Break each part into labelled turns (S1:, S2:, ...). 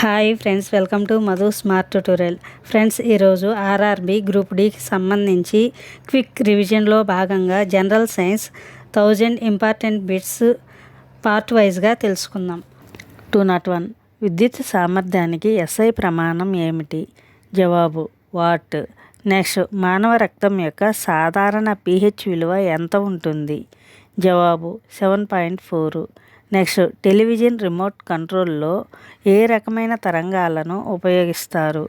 S1: Hi friends, welcome to Madhu smart tutorial. Friends, ఈరోజు RRB group డికి సంబంధించి quick రివిజన్లో భాగంగా general science 1000 important bits part వైజ్గా తెలుసుకుందాం. 201 విద్యుత్ సామర్థ్యానికి SI ప్రమాణం ఏమిటి? జవాబు వాట్. నెక్స్ట్, మానవ రక్తం యొక్క సాధారణ pH విలువ ఎంత ఉంటుంది? జవాబు 7.4. నెక్స్ట్, టెలివిజన్ రిమోట్ కంట్రోల్లో ఏ రకమైన తరంగాలను ఉపయోగిస్తారు?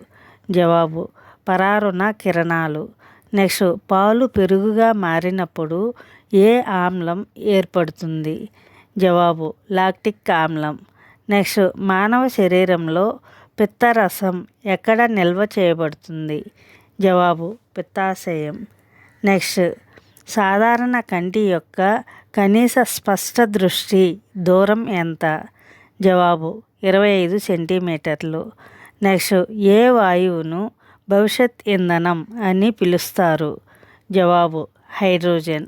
S1: జవాబు పరారుణ కిరణాలు. నెక్స్ట్, పాలు పెరుగుగా మారినప్పుడు ఏ ఆమ్లం ఏర్పడుతుంది? జవాబు లాక్టిక్ ఆమ్లం. నెక్స్ట్, మానవ శరీరంలో పిత్తరసం ఎక్కడ నిల్వ చేయబడుతుంది? జవాబు పిత్తాశయం. నెక్స్ట్, సాధారణ కంటి యొక్క కనీస స్పష్ట దృష్టి దూరం ఎంత? జవాబు 25 సెంటీమీటర్లు. నెక్స్ట్, ఏ వాయువును భవిష్యత్ ఇంధనం అని పిలుస్తారు? జవాబు హైడ్రోజన్.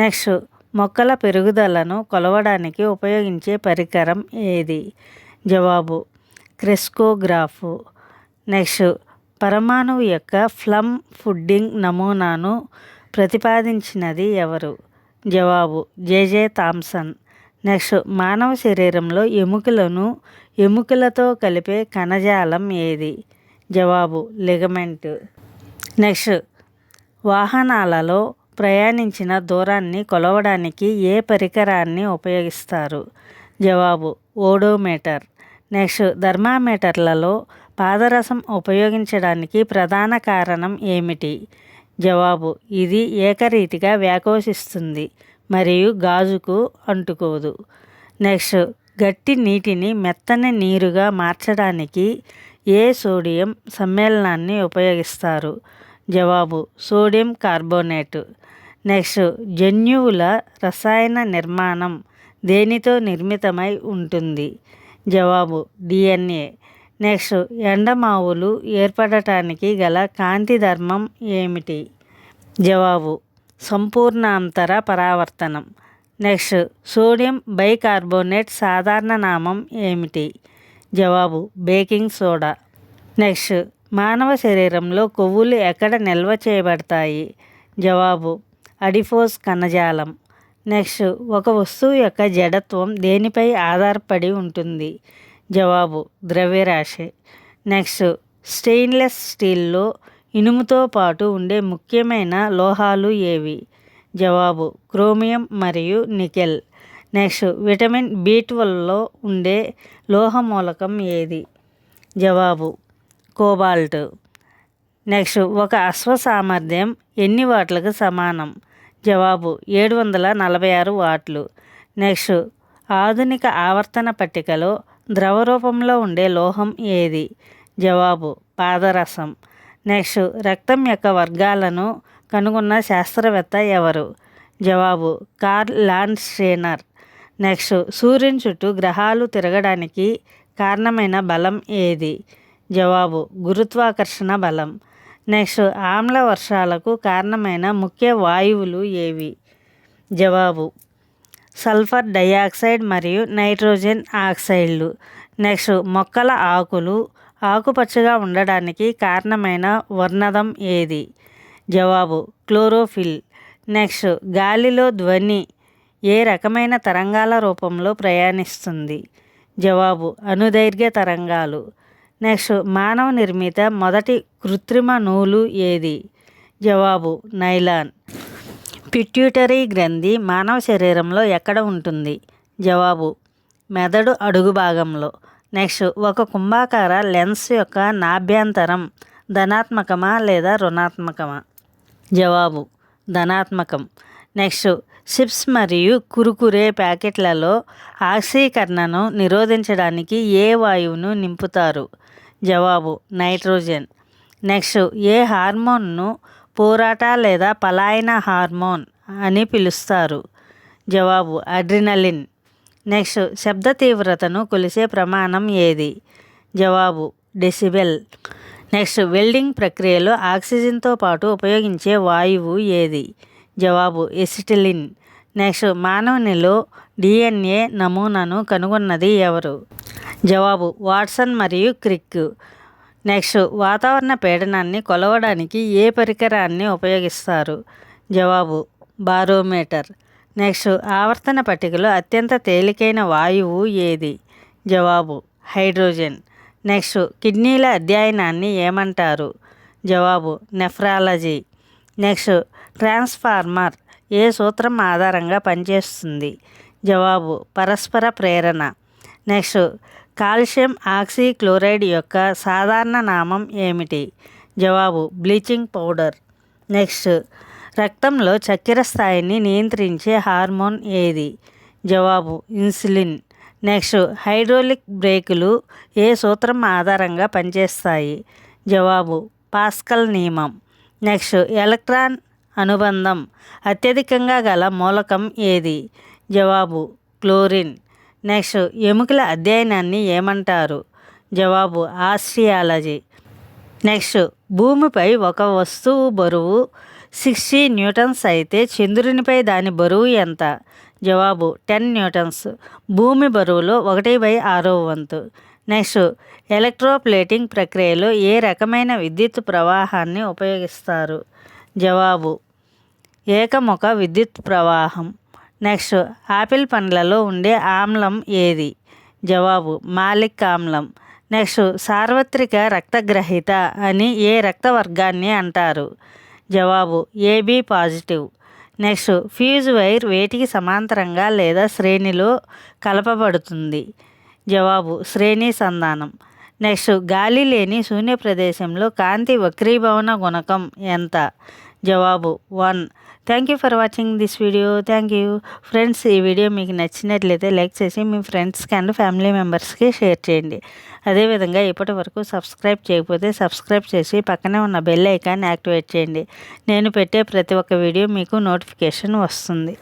S1: నెక్స్ట్, మొక్కల పెరుగుదలను కొలవడానికి ఉపయోగించే పరికరం ఏది? జవాబు క్రెస్కోగ్రాఫ్. నెక్స్ట్, పరమాణువు యొక్క ప్లమ్ పుడ్డింగ్ నమూనాను ప్రతిపాదించినది ఎవరు? జవాబు జెజె థామ్సన్. నెక్స్ట్, మానవ శరీరంలో ఎముకలతో కలిపే కణజాలం ఏది? జవాబు లిగమెంట్. నెక్స్ట్, వాహనాలలో ప్రయాణించిన దూరాన్ని కొలవడానికి ఏ పరికరాన్ని ఉపయోగిస్తారు? జవాబు ఓడోమీటర్. నెక్స్ట్, థర్మామీటర్లలో పాదరసం ఉపయోగించడానికి ప్రధాన కారణం ఏమిటి? జవాబు ఇది ఏకరీతిగా వ్యాకోచిస్తుంది మరియు గాజుకు అంటుకోదు. నెక్స్ట్, గట్టి నీటిని మెత్తని నీరుగా మార్చడానికి ఏ సోడియం సమ్మేళనాన్ని ఉపయోగిస్తారు? జవాబు సోడియం కార్బోనేట్. నెక్స్ట్, జన్యువుల రసాయన నిర్మాణం దేనితో నిర్మితమై ఉంటుంది? జవాబు DNA. నెక్స్ట్, ఎండమావులు ఏర్పడటానికి గల కాంతి ధర్మం ఏమిటి? జవాబు సంపూర్ణాంతర పరావర్తనం. నెక్స్ట్, సోడియం బైకార్బోనేట్ సాధారణ నామం ఏమిటి? జవాబు బేకింగ్ సోడా. నెక్స్ట్, మానవ శరీరంలో కొవ్వులు ఎక్కడ నిల్వ చేయబడతాయి? జవాబు అడిపోస్ కణజాలం. నెక్స్ట్, ఒక వస్తువు యొక్క జడత్వం దేనిపై ఆధారపడి ఉంటుంది? జవాబు ద్రవ్యరాశి. నెక్స్ట్, స్టెయిన్లెస్ స్టీల్లో ఇనుముతో పాటు ఉండే ముఖ్యమైన లోహాలు ఏవి? జవాబు క్రోమియం మరియు నికెల్. నెక్స్ట్, విటమిన్ B12లో ఉండే లోహ మూలకం ఏది? జవాబు కోబాల్ట్. నెక్స్ట్, ఒక అశ్వ సామర్థ్యం ఎన్ని వాట్లకు సమానం? జవాబు 746 వాట్లు. నెక్స్ట్, ఆధునిక ఆవర్తన పట్టికలో ద్రవ రూపంలో ఉండే లోహం ఏది? జవాబు పాదరసం. నెక్స్ట్, రక్తం యొక్క వర్గాలను కనుగొన్న శాస్త్రవేత్త ఎవరు? జవాబు కార్ల్ లాండ్స్టైనర్. నెక్స్ట్, సూర్యుని చుట్టూ గ్రహాలు తిరగడానికి కారణమైన బలం ఏది? జవాబు గురుత్వాకర్షణ బలం. నెక్స్ట్, ఆమ్ల వర్షాలకు కారణమైన ముఖ్య వాయువులు ఏవి? జవాబు సల్ఫర్ డయాక్సైడ్ మరియు నైట్రోజన్ ఆక్సైడ్లు. నెక్స్ట్, మొక్కల ఆకులు ఆకుపచ్చగా ఉండడానికి కారణమైన వర్ణదం ఏది? జవాబు క్లోరోఫిల్. నెక్స్ట్, గాలిలో ధ్వని ఏ రకమైన తరంగాల రూపంలో ప్రయాణిస్తుంది? జవాబు అణుదైర్ఘ్య తరంగాలు. నెక్స్ట్, మానవ నిర్మిత మొదటి కృత్రిమ నూలు ఏది? జవాబు నైలాన్. పిట్యూటరీ గ్రంథి మానవ శరీరంలో ఎక్కడ ఉంటుంది? జవాబు మెదడు అడుగు భాగంలో. నెక్స్ట్, ఒక కుంభాకార లెన్స్ యొక్క నాభ్యంతరం ధనాత్మకమా లేదా రుణాత్మకమా? జవాబు ధనాత్మకం. నెక్స్ట్, చిప్స్ మరియు కురుకురే ప్యాకెట్లలో ఆక్సీకరణను నిరోధించడానికి ఏ వాయువును నింపుతారు? జవాబు నైట్రోజన్. నెక్స్ట్, ఏ హార్మోన్ను పోరాట లేదా పలాయన హార్మోన్ అని పిలుస్తారు? జవాబు అడ్రినలిన్. నెక్స్ట్, శబ్ద తీవ్రతను కొలిసే ప్రమాణం ఏది? జవాబు డెసిబెల్. నెక్స్ట్, వెల్డింగ్ ప్రక్రియలో ఆక్సిజన్తో పాటు ఉపయోగించే వాయువు ఏది? జవాబు ఎసిటిలిన్. నెక్స్ట్, మానవునిలో DNA నమూనాను కనుగొన్నది ఎవరు? జవాబు వాట్సన్ మరియు క్రిక్. నెక్స్ట్, వాతావరణ పీడనాన్ని కొలవడానికి ఏ పరికరాన్ని ఉపయోగిస్తారు? జవాబు బారోమీటర్. నెక్స్ట్, ఆవర్తన పట్టికలో అత్యంత తేలికైన వాయువు ఏది? జవాబు హైడ్రోజన్. నెక్స్ట్, కిడ్నీల అధ్యయనాన్ని ఏమంటారు? జవాబు నెఫ్రాలజీ. నెక్స్ట్, ట్రాన్స్ఫార్మర్ ఏ సూత్రం ఆధారంగా పనిచేస్తుంది? జవాబు పరస్పర ప్రేరణ. నెక్స్ట్, కాల్షియం ఆక్సీక్లోరైడ్ యొక్క సాధారణ నామం ఏమిటి? జవాబు బ్లీచింగ్ పౌడర్. నెక్స్ట్, రక్తంలో చక్కెర స్థాయిని నియంత్రించే హార్మోన్ ఏది? జవాబు ఇన్సులిన్. నెక్స్ట్, హైడ్రాలిక్ బ్రేకులు ఏ సూత్రం ఆధారంగా పనిచేస్తాయి? జవాబు పాస్కల్ నియమం. నెక్స్ట్, ఎలక్ట్రాన్ అనుబంధం అత్యధికంగా గల మూలకం ఏది? జవాబు క్లోరిన్. నెక్స్ట్, ఎముకల అధ్యయనాన్ని ఏమంటారు? జవాబు ఆస్ట్రియాలజీ. నెక్స్ట్, భూమిపై ఒక వస్తువు బరువు 60 న్యూటన్స్ అయితే చంద్రునిపై దాని బరువు ఎంత? జవాబు 10 న్యూటన్స్. భూమి బరువులో 1/6 వంతు. నెక్స్ట్, ఎలక్ట్రోప్లేటింగ్ ప్రక్రియలో ఏ రకమైన విద్యుత్ ప్రవాహాన్ని ఉపయోగిస్తారు? జవాబు ఏకముఖ విద్యుత్ ప్రవాహం. నెక్స్ట్, ఆపిల్ పండ్లలో ఉండే ఆమ్లం ఏది? జవాబు మాలిక్ ఆమ్లం. నెక్స్ట్, సార్వత్రిక రక్తగ్రహీత అని ఏ రక్త వర్గాన్ని అంటారు? జవాబు AB positive. Next, fuse wire వేటికి సమాంతరంగా లేదా శ్రేణిలో కలపబడుతుంది? జవాబు శ్రేణి సంధానం. నెక్స్ట్, గాలి లేని శూన్య ప్రదేశంలో కాంతి వక్రీభవన గుణకం ఎంత? జవాబు 1. Thank you for watching this video. Thank you friends. ఈ వీడియో మీకు నచ్చినట్లయితే లైక్ చేసి మీ ఫ్రెండ్స్కి అండ్ ఫ్యామిలీ మెంబర్స్కి షేర్ చేయండి. అదేవిధంగా ఇప్పటి వరకు సబ్స్క్రైబ్ చేయకపోతే సబ్స్క్రైబ్ చేసి పక్కనే ఉన్న బెల్ ఐకాన్ యాక్టివేట్ చేయండి. నేను పెట్టే ప్రతి ఒక్క వీడియో మీకు నోటిఫికేషన్ వస్తుంది.